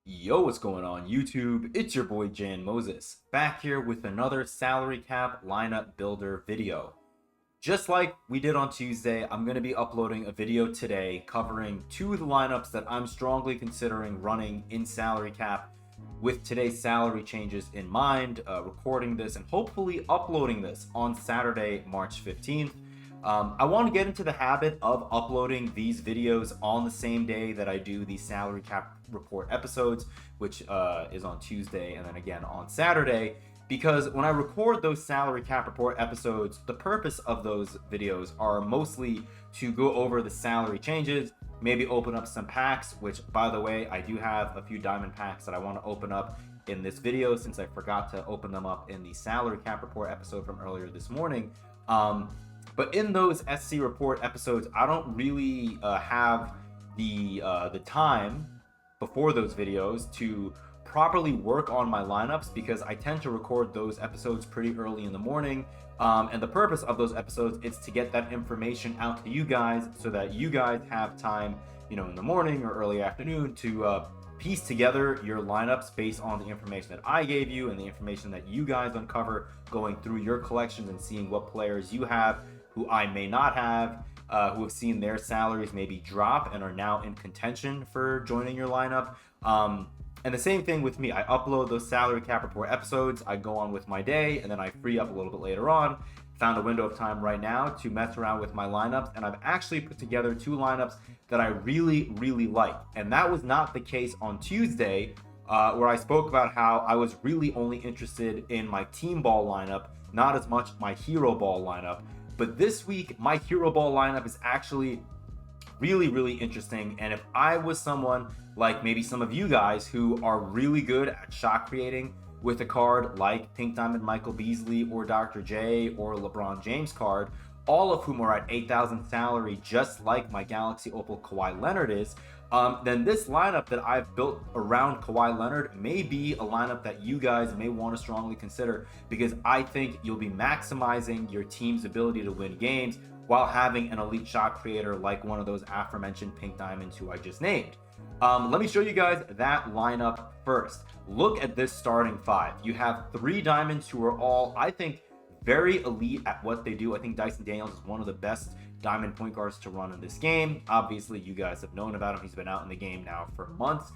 Yo, what's going on YouTube? It's your boy Jan Moses, back here with another salary cap lineup builder video. Just like we did on Tuesday, I'm going to be uploading a video today covering two of the lineups that I'm strongly considering running in salary cap with today's salary changes in mind, recording this and hopefully uploading this on Saturday, March 15th. I want to get into the habit of uploading these videos on the same day that I do the salary cap report episodes, which is on Tuesday and then again on Saturday, because when I record those salary cap report episodes, the purpose of those videos are mostly to go over the salary changes, maybe open up some packs, which by the way, I do have a few diamond packs that I want to open up in this video since I forgot to open them up in the salary cap report episode from earlier this morning. But in those SC report episodes, I don't really have the time before those videos to properly work on my lineups because I tend to record those episodes pretty early in the morning. And the purpose of those episodes is to get that information out to you guys so that you guys have time, in the morning or early afternoon to piece together your lineups based on the information that I gave you and the information that you guys uncover going through your collections and seeing what players you have who I may not have, who have seen their salaries maybe drop and are now in contention for joining your lineup. And the same thing with me. I upload those salary cap report episodes, I go on with my day, and then I free up a little bit later on. Found a window of time right now to mess around with my lineups, and I've actually put together two lineups that I really, really like. And that was not the case on Tuesday, where I spoke about how I was really only interested in my team ball lineup, not as much my hero ball lineup. But this week, my hero ball lineup is actually really, really interesting. And if I was someone like maybe some of you guys who are really good at shot creating with a card like Pink Diamond Michael Beasley or Dr. J or LeBron James card, all of whom are at 8,000 salary, just like my Galaxy Opal Kawhi Leonard is, then this lineup that I've built around Kawhi Leonard may be a lineup that you guys may want to strongly consider because I think you'll be maximizing your team's ability to win games while having an elite shot creator like one of those aforementioned Pink Diamonds who I just named. Let me show you guys that lineup first. Look at this starting five. You have three diamonds who are all, I think, very elite at what they do. I think Dyson Daniels is one of the best diamond point guards to run in this game. Obviously, you guys have known about him. He's been out in the game now for months.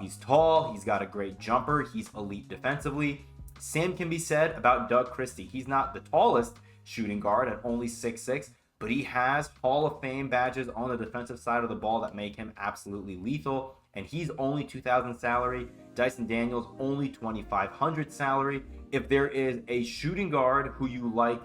He's tall. He's got a great jumper. He's elite defensively. Same can be said about Doug Christie. He's not the tallest shooting guard at only 6'6", but he has Hall of Fame badges on the defensive side of the ball that make him absolutely lethal. And he's only 2,000 salary. Dyson Daniels only 2,500 salary. If there is a shooting guard who you like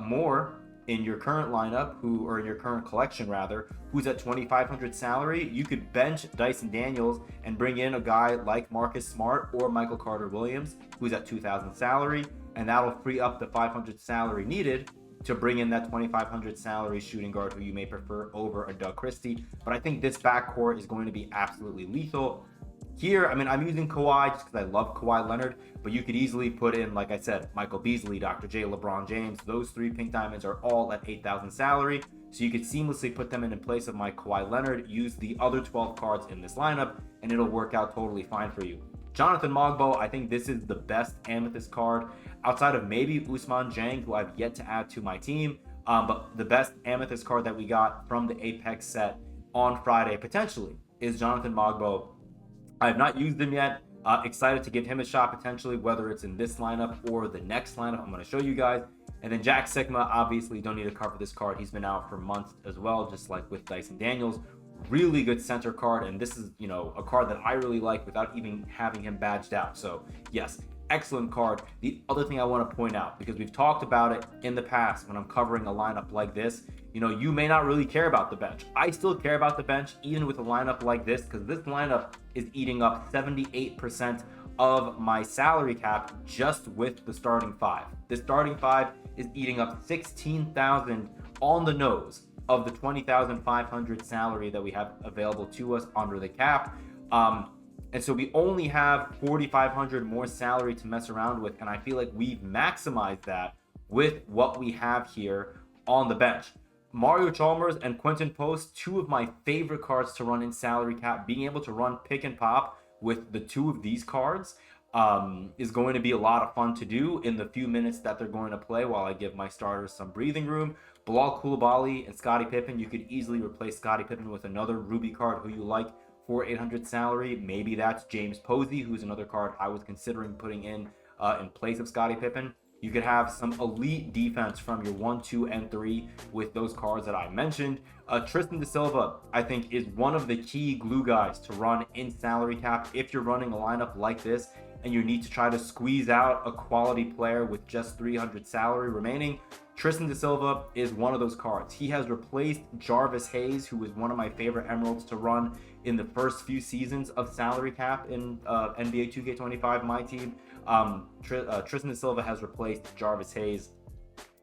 more in your current lineup, or in your current collection rather, who's at 2,500 salary, you could bench Dyson Daniels and bring in a guy like Marcus Smart or Michael Carter Williams, who's at 2,000 salary, and that'll free up the 500 salary needed to bring in that 2,500 salary shooting guard who you may prefer over a Doug Christie. But I think this backcourt is going to be absolutely lethal. Here, I'm using Kawhi just because I love Kawhi Leonard, but you could easily put in, like I said, Michael Beasley, Dr. J, LeBron James. Those three Pink Diamonds are all at 8,000 salary, so you could seamlessly put them in place of my Kawhi Leonard, use the other 12 cards in this lineup, and it'll work out totally fine for you. Jonathan Mogbo, I think this is the best Amethyst card, outside of maybe Usman Jang, who I've yet to add to my team, but the best Amethyst card that we got from the Apex set on Friday, potentially, is Jonathan Mogbo. I have not used him yet. Excited to give him a shot potentially, whether it's in this lineup or the next lineup I'm going to show you guys. And then Jack Sigma, obviously don't need to cover this card. He's been out for months as well, just like with Dyson Daniels. Really good center card, and this is, a card that I really like without even having him badged out. So yes, excellent card. The other thing I want to point out, because we've talked about it in the past when I'm covering a lineup like this, you may not really care about the bench. I still care about the bench even with a lineup like this, because this lineup is eating up 78% of my salary cap just with the starting five. The starting five is eating up 16,000 on the nose of the 20,500 salary that we have available to us under the cap. And so we only have 4,500 more salary to mess around with, and I feel like we've maximized that with what we have here on the bench. Mario Chalmers and Quentin Post, two of my favorite cards to run in salary cap, being able to run pick and pop with the two of these cards is going to be a lot of fun to do in the few minutes that they're going to play while I give my starters some breathing room. Bilal Coulibaly and Scottie Pippen, you could easily replace Scottie Pippen with another Ruby card who you like for 800 salary. Maybe that's James Posey, who's another card I was considering putting in place of Scottie Pippen. You could have some elite defense from your 1, 2, and 3 with those cards that I mentioned. Tristan da Silva, I think, is one of the key glue guys to run in salary cap if you're running a lineup like this and you need to try to squeeze out a quality player with just 300 salary remaining. Tristan da Silva is one of those cards. He has replaced Jarvis Hayes, who was one of my favorite emeralds to run in the first few seasons of salary cap in NBA 2K25 MyTeam. Tristan da Silva has replaced Jarvis Hayes.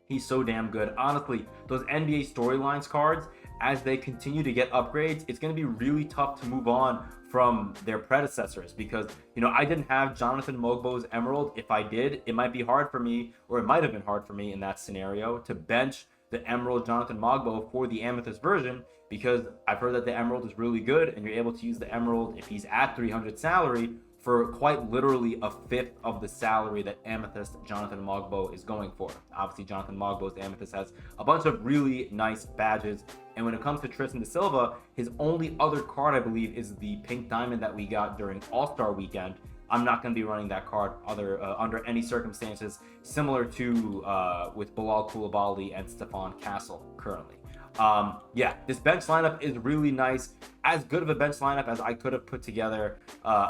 He's so damn good. Honestly, those NBA storylines cards, as they continue to get upgrades, it's going to be really tough to move on from their predecessors because, I didn't have Jonathan Mogbo's Emerald. If I did, it might be hard for me, or it might have been hard for me in that scenario to bench the Emerald Jonathan Mogbo for the Amethyst version, because I've heard that the Emerald is really good and you're able to use the Emerald if he's at 300 salary for quite literally a fifth of the salary that Amethyst Jonathan Mogbo is going for. Obviously, Jonathan Mogbo's Amethyst has a bunch of really nice badges. And when it comes to Tristan da Silva, his only other card, I believe, is the Pink Diamond that we got during All-Star Weekend. I'm not going to be running that card under any circumstances, similar to with Bilal Coulibaly and Stephon Castle currently. This bench lineup is really nice. As good of a bench lineup as I could have put together.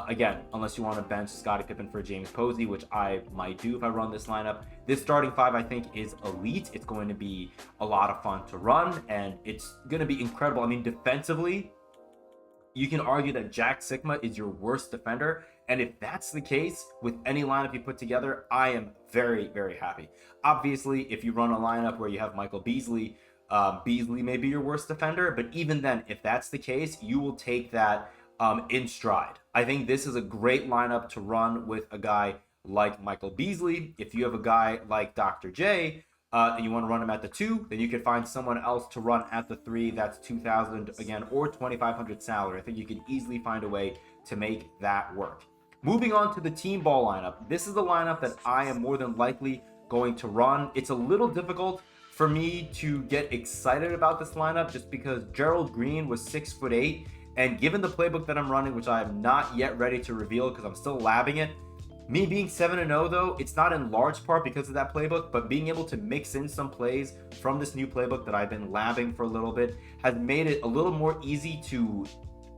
Again, unless you want to bench Scottie Pippen for James Posey, which I might do if I run this lineup. This starting five, I think, is elite. It's going to be a lot of fun to run, and it's going to be incredible. I mean, defensively, you can argue that Jack Sikma is your worst defender. And if that's the case with any lineup you put together, I am very, very happy. Obviously, if you run a lineup where you have Michael Beasley, Beasley may be your worst defender, but even then, if that's the case, you will take that in stride. I think this is a great lineup to run with a guy like Michael Beasley. If you have a guy like Dr. J, and you want to run him at the 2, then you could find someone else to run at the 3 that's 2,000 again or 2,500 salary. I think you can easily find a way to make that work. Moving on to the team ball lineup. This is the lineup that I am more than likely going to run. It's a little difficult for me to get excited about this lineup just because Gerald Green was 6'8", and given the playbook that I'm running, which I am not yet ready to reveal because I'm still labbing it, me being 7-0 though, it's not in large part because of that playbook, but being able to mix in some plays from this new playbook that I've been labbing for a little bit has made it a little more easy to,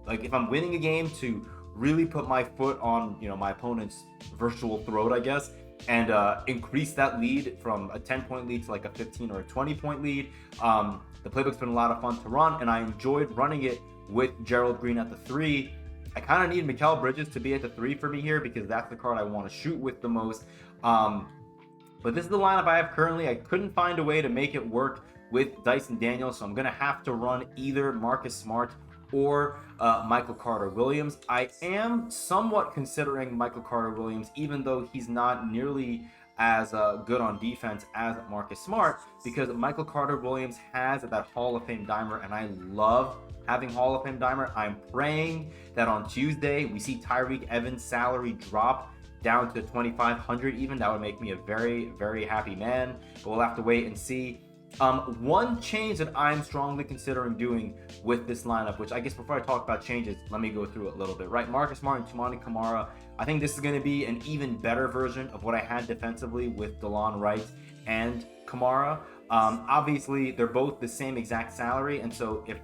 like, if I'm winning a game, to really put my foot on, my opponent's virtual throat, I guess, and increase that lead from a 10-point lead to like a 15 or a 20-point lead. The playbook's been a lot of fun to run, and I enjoyed running it with Gerald Green at the 3. I kind of need Mikal Bridges to be at the 3 for me here because that's the card I want to shoot with the most. But this is the lineup I have currently. I couldn't find a way to make it work with Dyson Daniels, so I'm going to have to run either Marcus Smart or Michael Carter-Williams. I am somewhat considering Michael Carter-Williams, even though he's not nearly as good on defense as Marcus Smart, because Michael Carter-Williams has that Hall of Fame dimer, and I love having Hall of Fame dimer. I'm praying that on Tuesday we see Tyreek Evans' salary drop down to 2,500 even. That would make me a very, very happy man, but we'll have to wait and see. One change that I'm strongly considering doing with this lineup, which I guess before I talk about changes, let me go through it a little bit, right? Marcus Smart and Tumani Kamara. I think this is going to be an even better version of what I had defensively with DeLon Wright and Kamara. Obviously, they're both the same exact salary, and so if,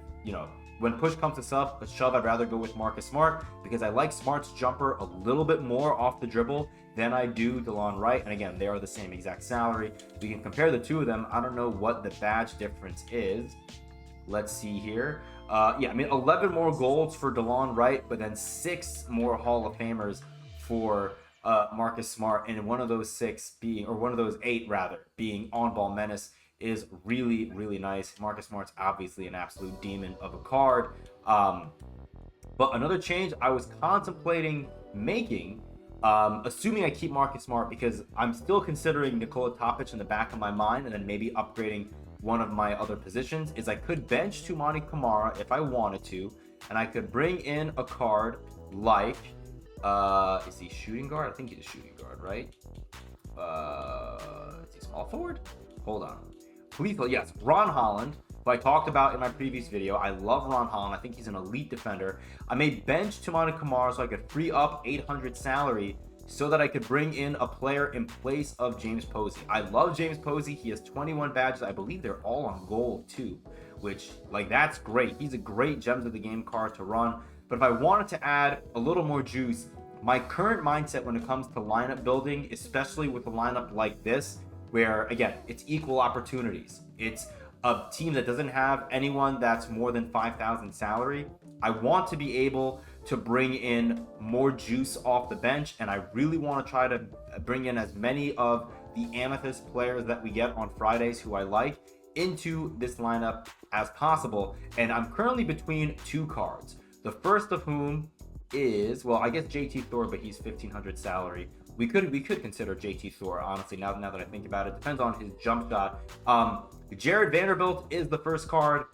when push comes to shove, I'd rather go with Marcus Smart because I like Smart's jumper a little bit more off the dribble than I do DeLon Wright. And again, they are the same exact salary. We can compare the two of them. I don't know what the badge difference is. Let's see here. 11 more golds for DeLon Wright, but then 6 more Hall of Famers for Marcus Smart. And one of those 8 being on-ball menace is really, really nice. Marcus Smart's obviously an absolute demon of a card. But another change I was contemplating making, assuming I keep Marcus Smart, because I'm still considering Nikola Topic in the back of my mind and then maybe upgrading one of my other positions, is I could bench Tumani Kamara if I wanted to, and I could bring in a card like Is he shooting guard? I think he's a shooting guard, right? Is he small forward? Hold on. Please, yes, Ron Holland, who I talked about in my previous video. I love Ron Holland. I think he's an elite defender. I made bench Toumani Camara so I could free up 800 salary so that I could bring in a player in place of James Posey. I love James Posey. He has 21 badges. I believe they're all on gold too, which, like, that's great. He's a great Gems of the Game card to run. But if I wanted to add a little more juice, my current mindset when it comes to lineup building, especially with a lineup like this, where, again, it's equal opportunities. It's a team that doesn't have anyone that's more than 5,000 salary. I want to be able to bring in more juice off the bench, and I really want to try to bring in as many of the Amethyst players that we get on Fridays who I like into this lineup as possible. And I'm currently between two cards. The first of whom is, well, I guess JT Thor, but he's 1,500 salary. We could consider JT Thor, honestly, now that I think about it. Depends on his jump shot. Jared Vanderbilt is the first card.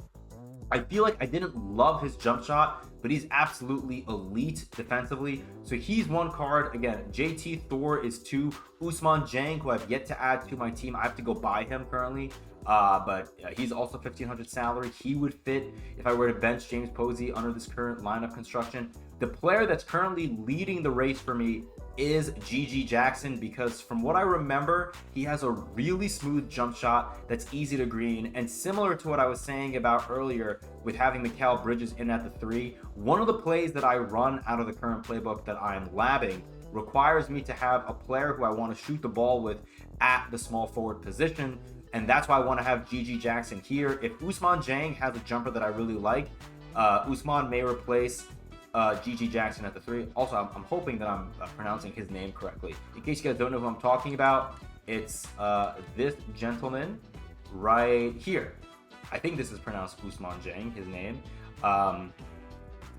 I feel like I didn't love his jump shot, but he's absolutely elite defensively. So he's one card. Again, JT Thor is two. Ousmane Dieng, who I've yet to add to my team. I have to go buy him currently. But he's also 1,500 salary. He would fit if I were to bench James Posey under this current lineup construction. The player that's currently leading the race for me is GG Jackson, because from what I remember, he has a really smooth jump shot that's easy to green, and similar to what I was saying about earlier with having Mikal Bridges in at the 3, one of the plays that I run out of the current playbook that I'm labbing requires me to have a player who I want to shoot the ball with at the small forward position, and that's why I want to have GG Jackson here. If Ousmane Dieng has a jumper that I really like, Ousmane may replace GG Jackson at the 3. Also, I'm hoping that I'm pronouncing his name correctly. In case you guys don't know who I'm talking about, it's this gentleman right here. I think this is pronounced Ousmane Dieng, his name.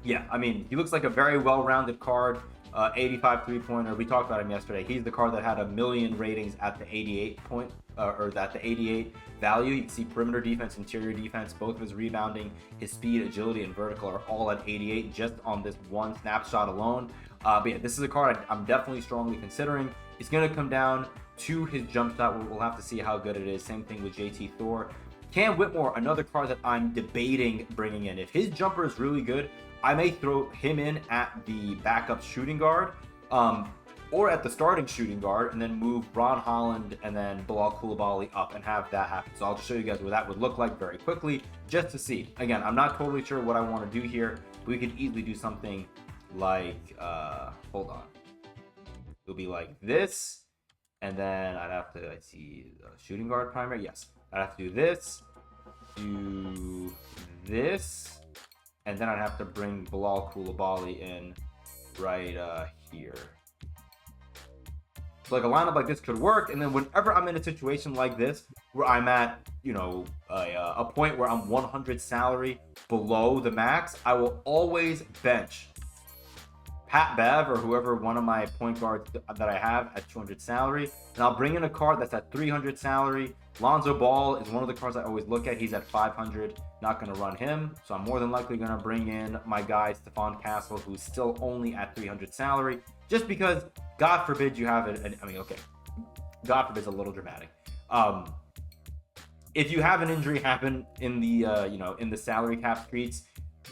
Yeah, I mean, he looks like a very well-rounded card. 85 3-pointer. We talked about him yesterday. He's the card that had 1 million ratings at the 88 point, or at the 88 value. You can see perimeter defense, interior defense, both of his rebounding, his speed, agility, and vertical are all at 88 just on this one snapshot alone. But yeah, this is a card I'm definitely strongly considering. It's going to come down to his jump shot. We'll have to see how good it is. Same thing with JT Thor. Cam Whitmore, another card that I'm debating bringing in. If his jumper is really good, I may throw him in at the backup shooting guard, or at the starting shooting guard, and then move Ron Holland and then Bilal Coulibaly up and have that happen. So I'll just show you guys what that would look like very quickly, just to see. Again, I'm not totally sure what I want to do here. We could easily do something like, hold on. It'll be like this, and then I'd have to, I see, shooting guard primary. Yes, I'd have to do this, and then I'd have to bring Bilal Coulibaly in right here. So like a lineup like this could work, and then whenever I'm in a situation like this where I'm at, you know, a point where I'm 100 salary below the max, I will always bench Pat Bev or whoever one of my point guards that I have at 200 salary, and I'll bring in a card that's at 300 salary. Lonzo Ball is one of the cards I always look at. He's at 500. Not going to run him, so I'm more than likely going to bring in my guy Stephon Castle, who's still only at 300 salary, just because God forbid you have it. I mean, okay, God forbid is a little dramatic. If you have an injury happen in the in the salary cap streets,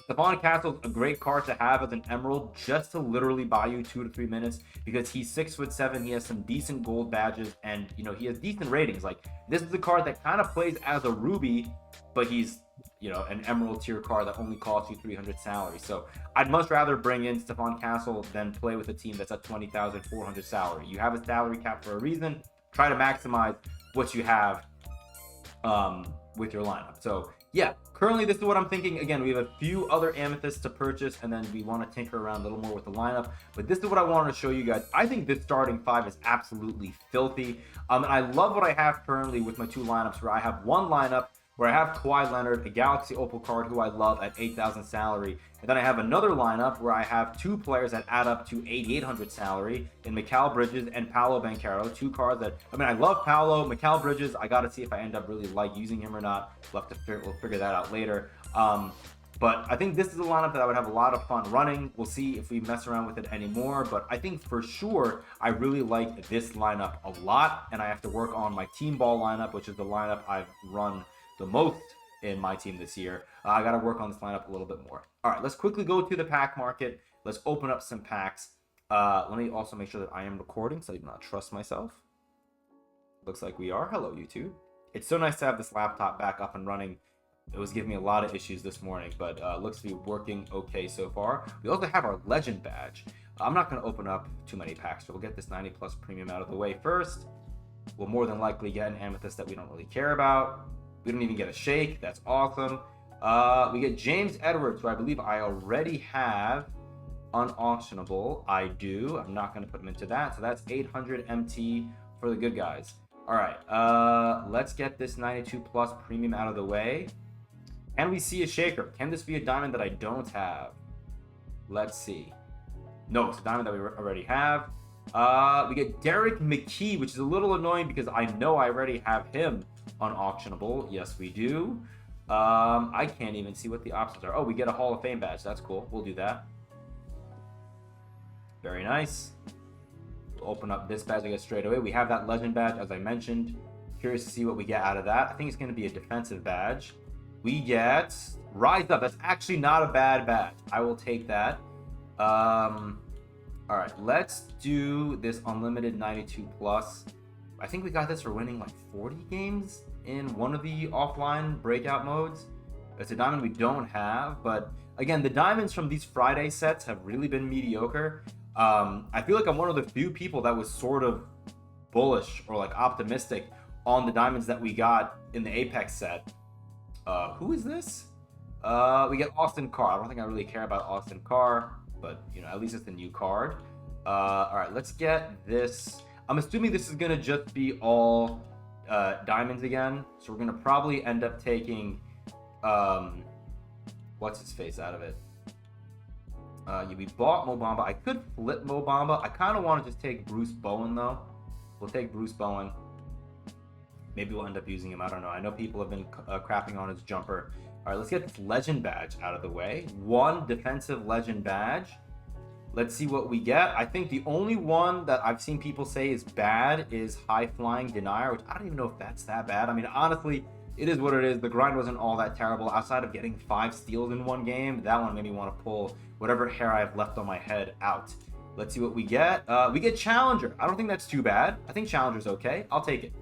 Stephon Castle's a great card to have as an emerald, just to literally buy you 2 to 3 minutes, because he's 6'7". He has some decent gold badges, and he has decent ratings. Like, this is a card that kind of plays as a ruby, but he's an emerald tier card that only costs you 300 salary. So I'd much rather bring in Stephon Castle than play with a team that's at 20,400 salary. You have a salary cap for a reason. Try to maximize what you have with your lineup. So yeah, currently this is what I'm thinking. Again, we have a few other amethysts to purchase, and then we want to tinker around a little more with the lineup. But this is what I wanted to show you guys. I think this starting 5 is absolutely filthy. And I love what I have currently with my 2 lineups, where I have one lineup where I have Kawhi Leonard, a Galaxy Opal card who I love, at 8,000 salary. And then I have another lineup where I have 2 players that add up to 8,800 salary in Mikal Bridges and Paolo Banchero. 2 cards that, I mean, I love Paolo. Mikal Bridges, I got to see if I end up really using him or not. We'll figure that out later. But I think this is a lineup that I would have a lot of fun running. We'll see if we mess around with it anymore. But I think for sure, I really like this lineup a lot. And I have to work on my team ball lineup, which is the lineup I've run the most in my team this year. I got to work on this lineup a little bit more. All right, let's quickly go to the pack market. Let's open up some packs. Let me also make sure that I am recording, so I do not trust myself. Looks like we are. Hello, YouTube. It's so nice to have this laptop back up and running. It was giving me a lot of issues this morning, but looks to be working okay so far. We also have our legend badge. I'm not going to open up too many packs, so we'll get this 90 plus premium out of the way first. We'll more than likely get an amethyst that we don't really care about. We don't even get a shake. That's awesome. We get James Edwards, who I believe I already have unauctionable. I do. I'm not going to put him into that. So that's 800 MT for the good guys. All right. Let's get this 92 plus premium out of the way. Can we see a shaker? Can this be a diamond that I don't have? Let's see. No, it's a diamond that we already have. We get Derek McKee, which is a little annoying because I know I already have him unauctionable. Yes, we do. I can't even see what the options are. Oh, we get a Hall of Fame badge. That's cool. We'll do that. Very nice. We'll open up this badge, I guess, straight away. We have that legend badge, as I mentioned. Curious to see what we get out of that. I think it's going to be a defensive badge. We get Rise Up. That's actually not a bad badge. I will take that. All right, let's do this unlimited 92 plus. I think we got this for winning like 40 games in one of the offline breakout modes. It's a diamond we don't have, but again, the diamonds from these Friday sets have really been mediocre. I feel like I'm one of the few people that was sort of bullish or like optimistic on the diamonds that we got in the Apex set. Who is this? We get Austin Carr. I don't think I really care about Austin Carr, but you know, at least it's a new card. All right, let's get this. I'm assuming this is gonna just be all diamonds again, so we're gonna probably end up taking what's his face out of it. We bought Mobamba. I could flip Mobamba. I kind of want to just take Bruce Bowen though. We'll take Bruce Bowen. Maybe we'll end up using him. I don't know. I know people have been crapping on his jumper. All right, let's get this legend badge out of the way. One defensive legend badge. Let's see what we get. I think the only one that I've seen people say is bad is High Flying Denier, which I don't even know if that's that bad. I mean, honestly, it is what it is. The grind wasn't all that terrible. Outside of getting 5 steals in one game, that one made me want to pull whatever hair I have left on my head out. Let's see what we get. We get Challenger. I don't think that's too bad. I think Challenger's okay. I'll take it.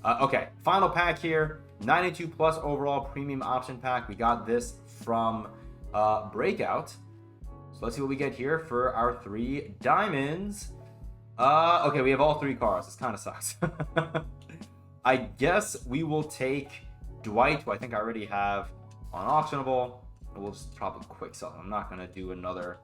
Okay, final pack here. 92 plus overall premium option pack. We got this from Breakout. So let's see what we get here for our 3 diamonds. Okay, we have all 3 cars. This kind of sucks. I guess we will take Dwight, who I think I already have on auctionable. We'll just probably quick sell. I'm not going to do another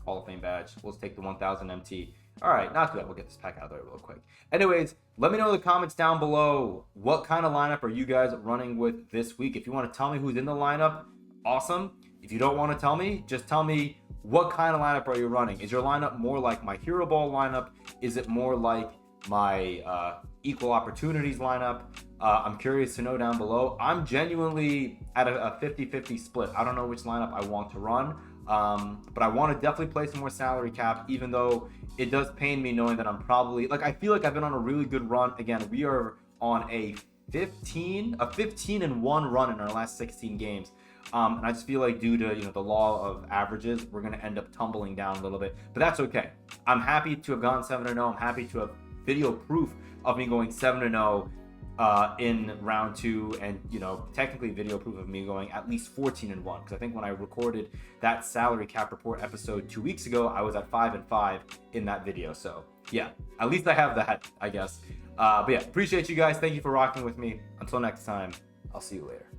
Hall of Fame badge. We'll just take the 1000 MT. All right, not too bad. We'll get this pack out of there real quick. Anyways, let me know in the comments down below, what kind of lineup are you guys running with this week? If you want to tell me who's in the lineup, awesome. If you don't want to tell me, just tell me what kind of lineup are you running. Is your lineup more like my Hero Ball lineup? Is it more like my Equal Opportunities lineup? I'm curious to know down below. I'm genuinely at a 50-50 split. I don't know which lineup I want to run. But I want to definitely play some more salary cap, even though it does pain me knowing that I'm probably, like, I feel like I've been on a really good run. Again, we are on a 15-1 run in our last 16 games. And I just feel like due to, you know, the law of averages, we're going to end up tumbling down a little bit, but that's okay. I'm happy to have gone 7-0. I'm happy to have video proof of me going 7-0 in round 2, and you know, technically video proof of me going at least 14-1, because I think when I recorded that salary cap report episode 2 weeks ago, I was at 5-5 in that video. So yeah, at least I have that, I guess. But yeah, appreciate you guys. Thank you for rocking with me. Until next time, I'll see you later.